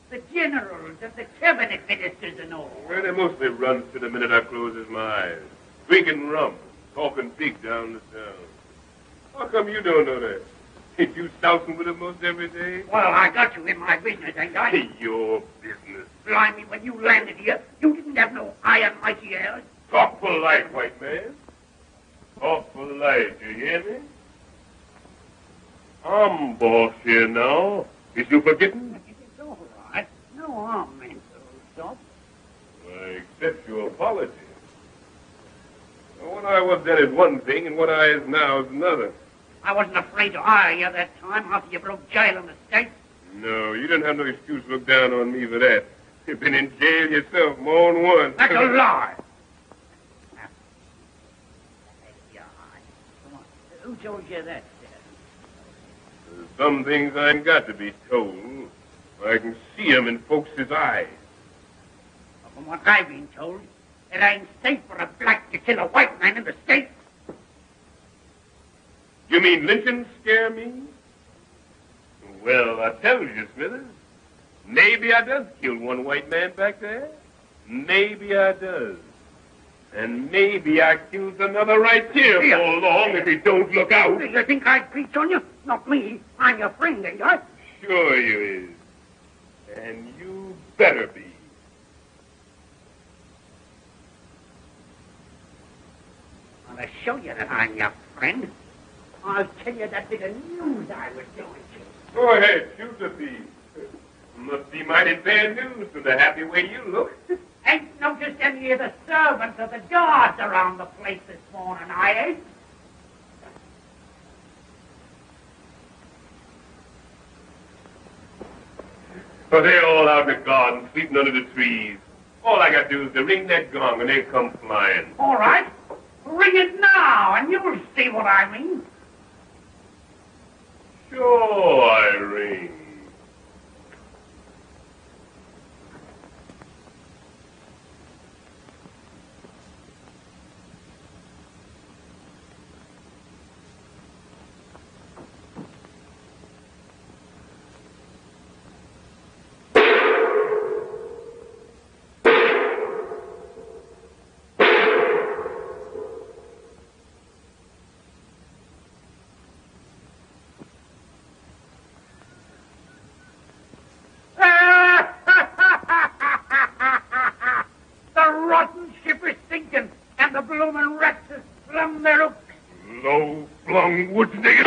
The generals and the cabinet ministers and all.
Well, they mostly run to the minute I closes my eyes. Drinking rum, talking big down the town. How come you don't know that? Ain't you sousing with them most every day?
Well, I got you in my business, ain't I?
Your business.
Blimey, when you landed here, you didn't have no iron mighty ears.
Talk polite, white man. Talk polite, you hear me? I'm boss here now. Is you forgetting?
It's all right. No harm meant to stop.
I accept your apology. What I was then is one thing, and what I is now is another.
I wasn't afraid to hire you that time after you broke jail in the States.
No, you didn't have no excuse to look down on me for that. You've been in jail yourself more than once.
That's a lie. Come on. Who told you that, sir?
There's some things I ain't got to be told. I can see 'em in folks' eyes.
Well, from what I've been told, it ain't safe for a black to kill a white man in the States.
You mean lynching scare me? Well, I tell you, Smithers, maybe I does kill one white man back there. Maybe I does. And maybe I kills another right here for long if he don't look out.
You think I'd preach on you? Not me. I'm your friend, ain't I?
Sure you is. And you better be.
I'll show you that I'm your friend. I'll tell you that bit of news I was doing to you.
Go ahead, shoot the thief. Must be mighty bad news from the happy way you look.
Ain't noticed any of the servants or the guards around the place this morning, I ain't.
But they're all out in the garden, sleeping under the trees. All I got to do is to ring that gong and they come flying.
All right. Ring it now, and you'll see what I mean.
Sure, I ring.
bloomin' rats has flung their hooks.
Low-flung woods nigger.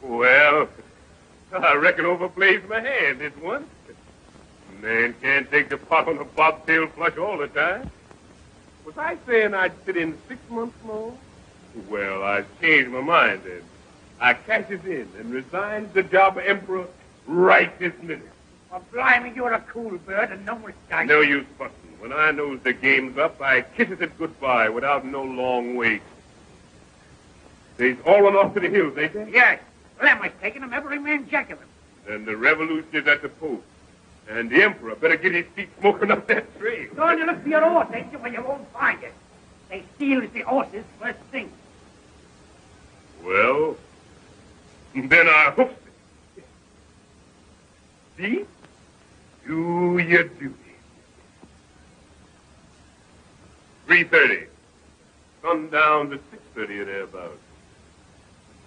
Well, I reckon overplayed my hand this one. Man can't take the pot on a bobtail flush all the time. Was I saying I'd sit in 6 months more? Well, I changed my mind then. I cashes in and resigns the job of emperor right this minute.
Well, blimey, you're a cool bird and no mistake.
No use fussing. When I knows the game's up, I kisses it goodbye without no long wait. They's all run off to the hills, ain't they?
Yes. Well, am I taking them, every man jack of them.
Then the revolution is at the post. And the emperor better get his feet smoking up that trail.
Go on, you look for your horse, ain't you? Well, you won't find it. They steals the horses first thing.
Well, then I hoofs it. See? Do your duty. 3:30. Sundown to 6:30 or thereabouts.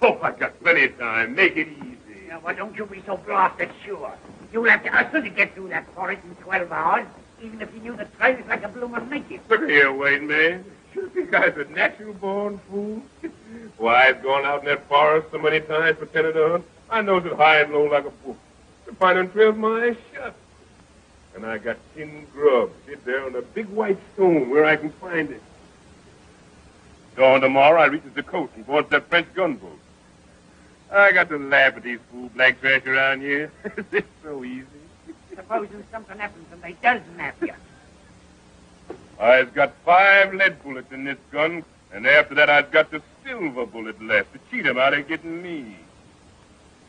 Oh, I got plenty of time. Make it easy.
Now, why don't you be so blasted sure? You'll have to hustle to get through that forest in 12 hours, even if you knew the trails like a bloomin' naked.
Look here, white man. You think I was a natural-born fool? Why, I've gone out in that forest so many times for 10 and on. I knows it high and low like a book. To find them trails my eyes shut. And I got tin grub hid there on a big white stone where I can find it. Dawn tomorrow, I reaches the coast and boards that French gunboat. I got to laugh at these fool black trash around here. It's so easy.
Supposing something happens and they does nap you.
I've got 5 lead bullets in this gun, and after that I've got the silver bullet left to cheat 'em out of getting me.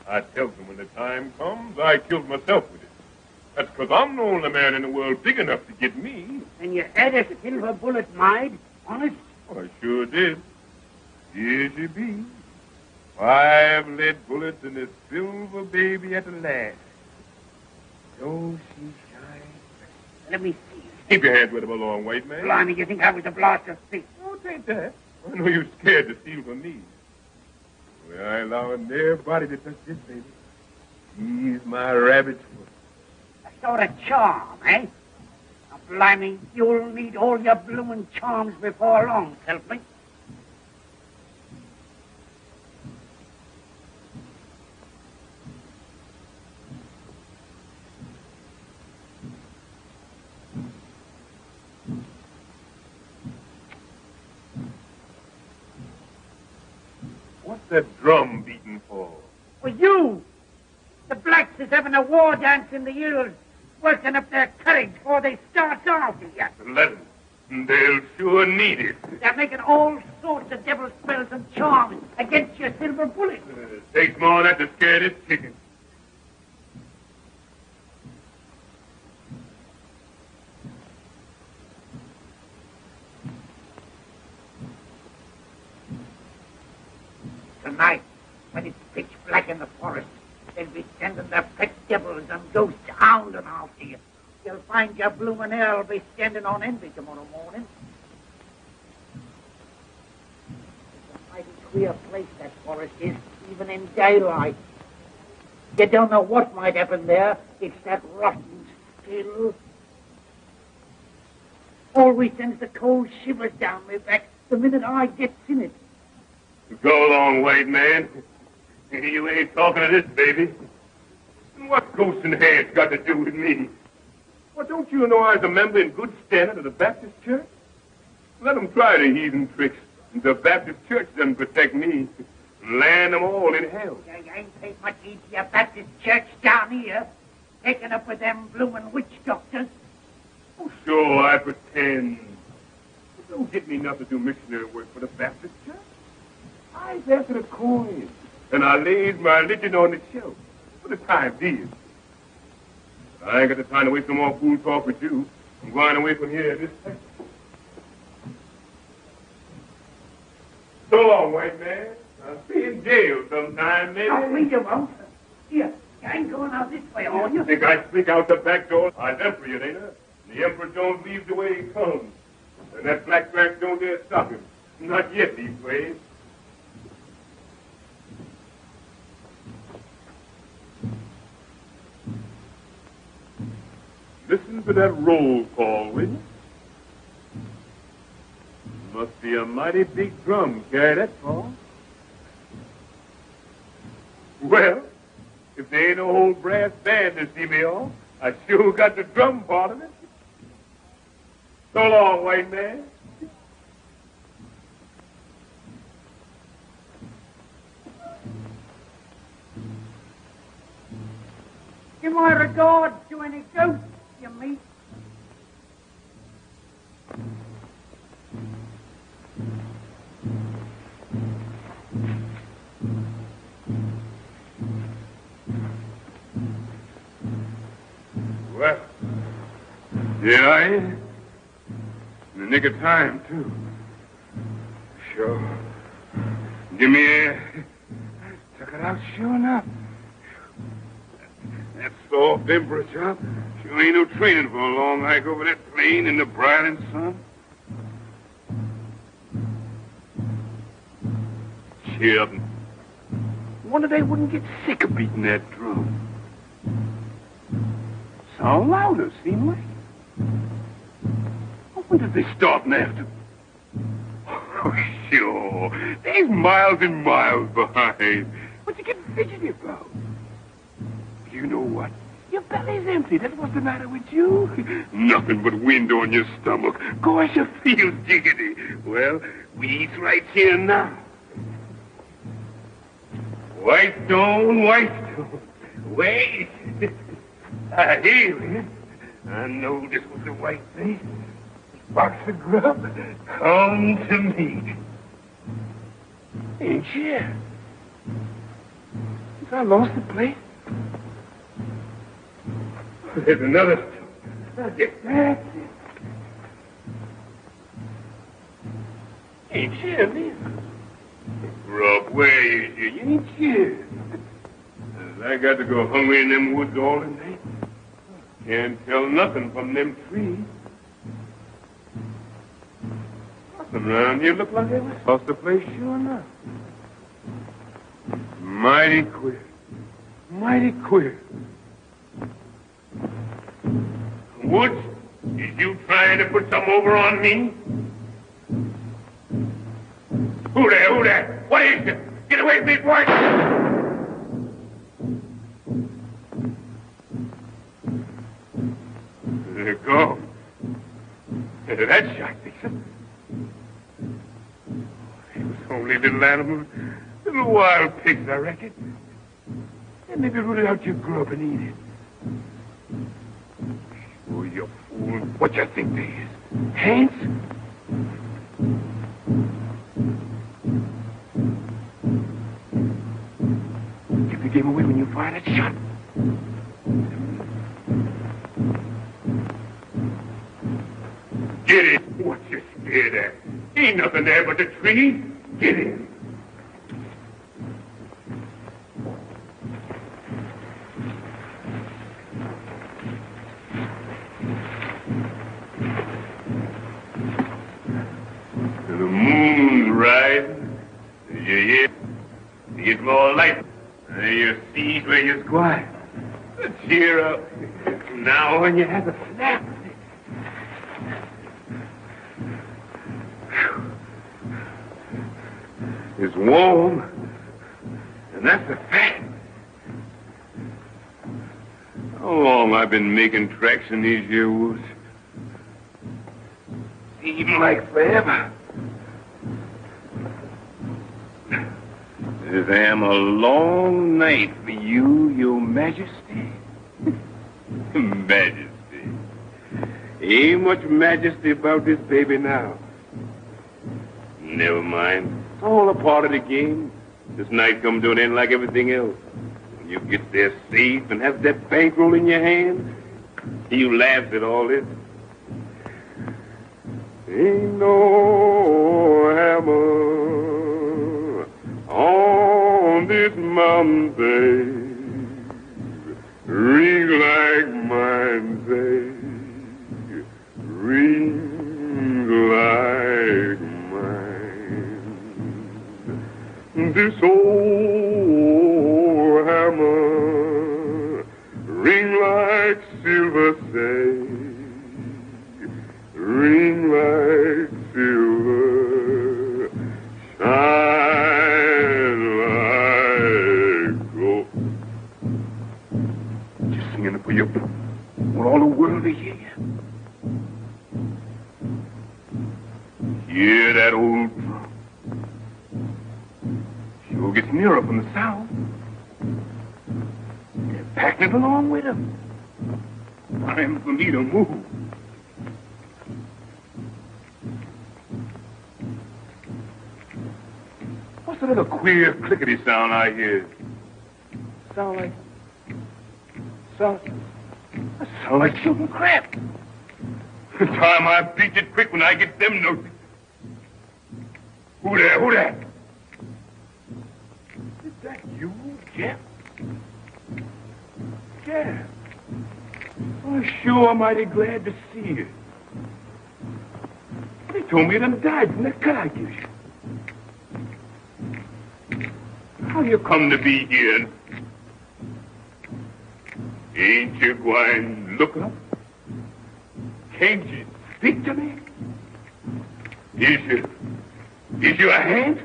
I tells them when the time comes, I kills myself with it. That's 'cause I'm the only man in the world big enough to get me.
And you had a silver bullet made? Honest?
Oh, I sure did. Here she be. 5 lead bullets and this silver baby at the last. So she shines.
Let me see.
Keep your hands with him along, white man.
Blimey, you think I was a blaster thief?
Oh, it ain't that. I know you're scared to steal from me. Well, I ain't allowing nobody to touch this baby. He's my rabbit's foot.
A sort of charm, eh? Now, blimey, you'll need all your bloomin' charms before long, help me.
What's that drum beating for?
For you! The blacks is having a war dance in the hills, working up their courage before they start off here.
Let 'em. They'll sure need it.
They're making all sorts of devil spells and charms against your silver bullet.
Takes more than that to scare this chicken.
Tonight, when it's pitch black in the forest, they'll be sending their pet devils and ghosts hounding after you. You'll find your bloomin' hell be standing on envy tomorrow morning. It's a mighty queer place, that forest is, even in daylight. You don't know what might happen there. It's that rotten still. Always sends the cold shivers down my back the minute I gets in it.
Go along, white man. You ain't talking to this baby. What ghosts and hands got to do with me? Well, don't you know I was a member in good standing of the Baptist Church? Let them try the heathen tricks. The Baptist Church doesn't protect me. Land them all in hell.
You ain't paid much heed to your Baptist church down here, taking up with them bloomin' witch doctors.
Oh, sure, I pretend. But don't get me nothing to do missionary work for the Baptist Church. I after the coin, and I lays my religion on the shelf for the time being. But I ain't got the time to waste no more fool talk with you. I'm going away from here this second. So long, white man. I'll be in jail sometime, maybe.
Oh, me you won't. Here, you ain't going out this way, are you?
Think I sneak out the back door? I left for you, ain't I? The Emperor don't leave the way he comes. And that black trash don't dare stop him. Not yet, these ways. Listen to that roll call, will you? Must be a mighty big drum carry that far. Well, if there ain't no whole brass band to see me off, I sure got the drum part of it. So long, white man.
Give my regards to any ghosts you meet.
Well, here I am. In the nick of time, too. Sure. Give me air. Took it out sure enough.
That soft emperor chop sure ain't no training for a long hike over that plain in the broiling sun. Cheer up. Wonder they wouldn't get sick of beating that drum. Sound louder, seem like. When did they start after? Oh, sure. They's miles and miles behind. What you getting fidgety about? You know what? Your belly's empty. That's what's the matter with you. Nothing but wind on your stomach. Gosh, you feel jiggity. Well, we eat right here now. White stone, white stone. Wait. I hear it. I know this was the right thing. Box of grub, come to me. Ain't you? Since I lost the place. There's another stone. That's it. Ain't you, neither? Grub, where is you? You ain't you. I got to go hungry in them woods all the night. Can't tell nothing from them trees. Nothing around here look like they was lost the place, sure enough. Mighty queer. Mighty queer. Woods, is you trying to put some over on me? Who there? Who there? What is it? Get away from me, boy! There you go. That shot, Dixon. It was only little animals, little wild pigs, I reckon. And maybe root out your grub and eat it. Oh, you fool. What you think they is? Ants? Give the game away when you fire that shot. Get it. What you scared at? Ain't nothing there but the tree. Get in. The moon's rising. You hear? You get more light. And you see where you're going. Cheer up. Now when you have a snap. It's warm, and that's a fact. How long I've been making tracks in these here woods? Seems like forever. This am a long night for you, your majesty. Majesty. Ain't much majesty about this baby now. Never mind. It's all a part of the game. This night come to an end like everything else. When you get there safe and have that bankroll in your hand, you laugh at all this. Ain't no hammer on this mountain, babe. Ring like mine, babe. Ring like this old hammer ring like silver, say, ring like silver, shine like gold. Just singing it for you. Want all the world to hear you. Hear that old drum. Sure gets nearer from the south. They're packing it along with them. Time for me to move. What's that little queer clickety sound I hear? That sound like shooting crap. Time I beat it quick when I get them notes. Who there? Who there? Is that you, Jeff? Sheriff. Oh, sure, I'm mighty glad to see you. They told me you done died from that cut I gave you. How you come to be here? Ain't you going to look up? Can't you speak to me? Is you a hand?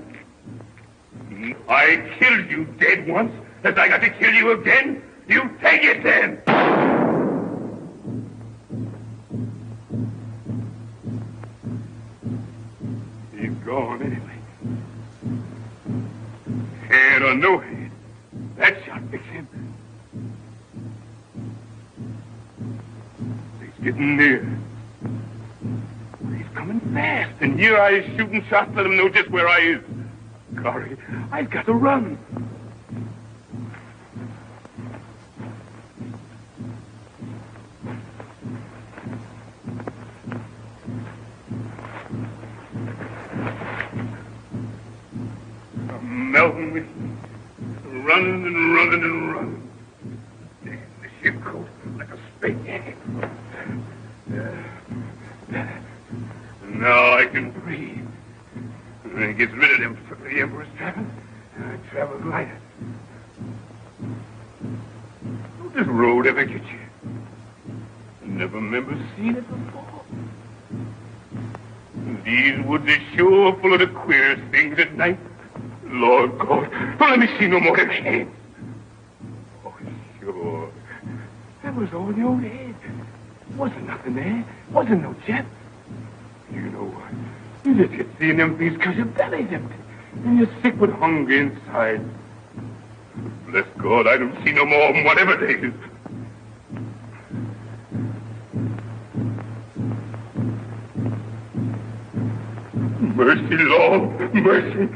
I killed you dead once. If I got to kill you again, you take it then. He's gone anyway. Head or no head, that shot fix him. He's getting near. He's coming fast, and here I is shooting shots, let him know just where I is. Golly, I've got to run. I'm melting with running and running and running. The ship goes like a straight jacket. Now I can breathe. And it gets rid of them for the Emperor's traveling. And I travel lighter. Don't this road ever get you? I never remember seeing it before. These woods are sure full of the queerest things at night. Lord God, don't let me see no more of them heads. Oh, sure. That was all in your old head. Wasn't nothing there. Wasn't no jet. You know what? You just get seeing them things because your belly's empty. And you're sick with hunger inside. Bless God, I don't see no more of them, whatever they is. Mercy, Lord, mercy.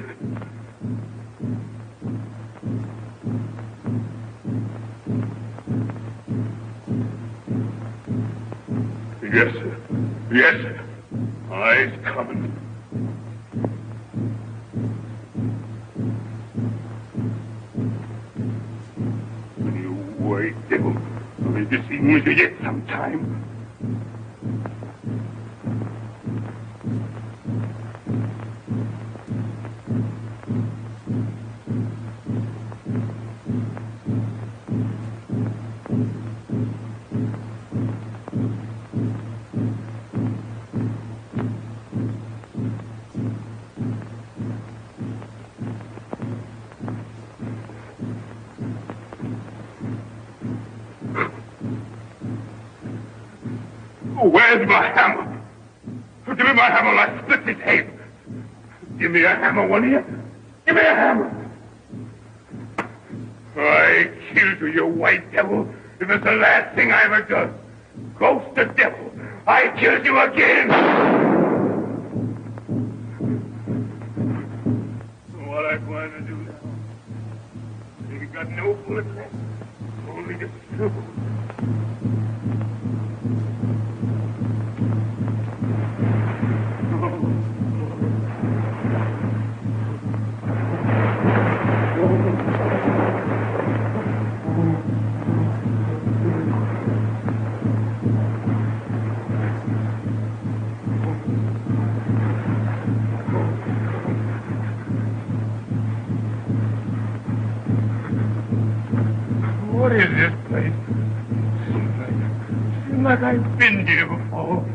Yes, sir. Yes, sir. I's coming. You white devil. I'll just see you yet sometime. Where's my hammer? Give me my hammer, or I split his head. Give me a hammer, one of you. Give me a hammer. I killed you, you white devil. If it's the last thing I ever done. Ghost the devil. I killed you again. What I going to do now? You got no bullet left. Only the truth. What is this place? Seems like I've been here before.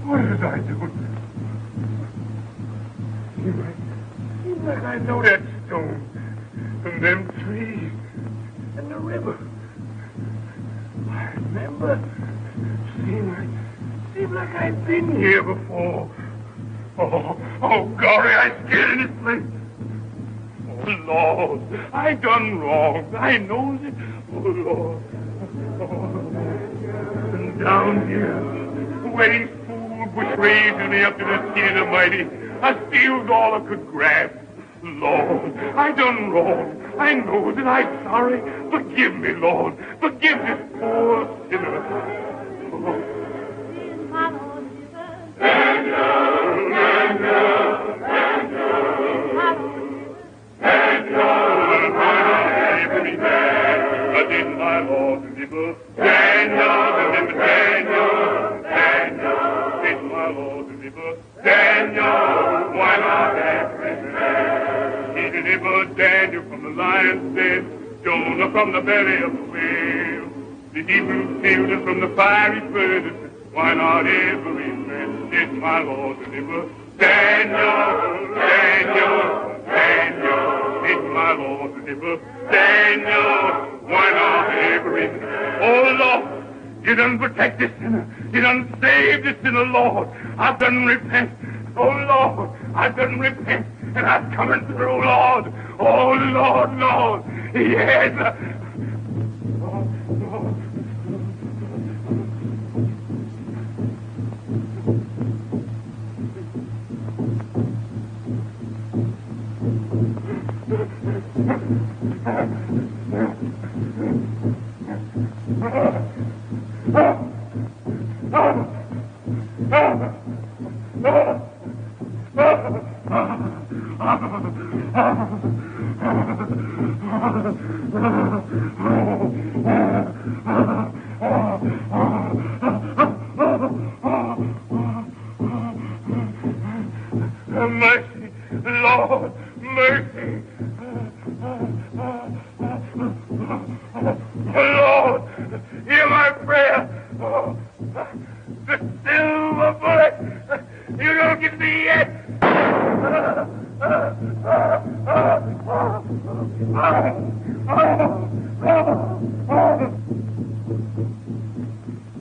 What did I do? Seems like I know that stone and them trees and the river. I remember. Seems like I've been here before. Oh, golly, I'm scared in this place.
Lord, I done wrong. I knows it. Oh, Lord. And down here, where these fools bush raising me up to the sea of the mighty, I steals all I could grab. Lord, I done wrong. I know that I'm sorry. Forgive me, Lord. Forgive this poor sinner. Oh. Did my Lord deliver? Daniel, did my Lord deliver? Daniel, why not every man? He delivered Daniel from the lion's den, Jonah from the belly of the whale, the Hebrew children from the fiery furnace. Why not every man? Did my Lord deliver? Daniel, did my Lord deliver? Daniel, why not every man? Oh, Lord, you done protect this sinner. You done save this sinner, Lord. I've done repent. Oh, Lord, I've done repent. And I'm coming through, Lord. Oh, Lord. Yes. Mercy, Lord, mercy. Lord, hear my prayer. The silver bullet, you don't get me yet.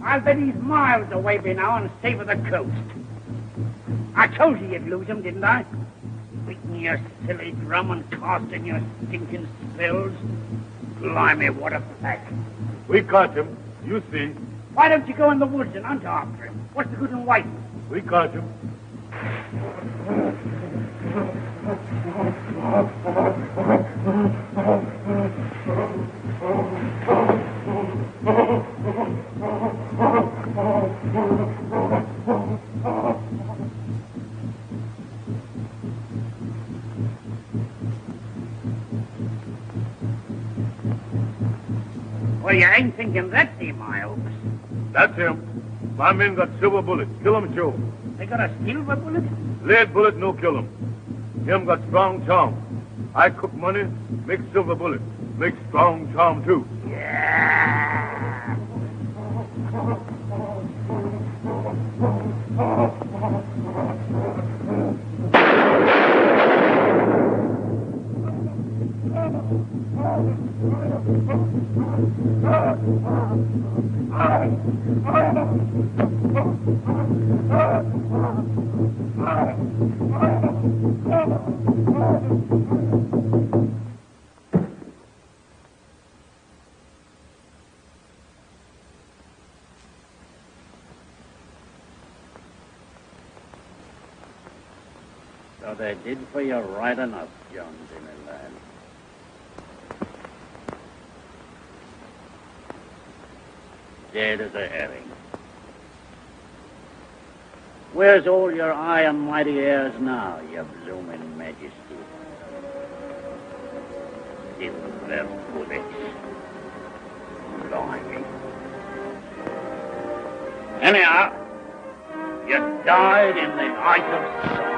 I'll bet he's miles away by now and safe of the coast. I told you you'd lose him, didn't I? Beating your silly drum and casting your stinking spills. Blimey, what a pack.
We caught him. You see.
Why don't you go in the woods and hunt after him? What's the good in waiting?
We caught him.
Well, you ain't thinking that's him, I hope.
That's him. My men got silver bullets. Kill him, Joe.
They got a silver bullet?
Lead bullet, no kill him. Him got strong charm. I cook money, make silver bullet. Make strong charm, too.
Yeah. So they did for you right enough, John Jimmy lad. Dead as a herring. Where's all your high and mighty airs now, your blooming majesty? Silver bullets. Blimey. Anyhow, you died in the height of sorrow.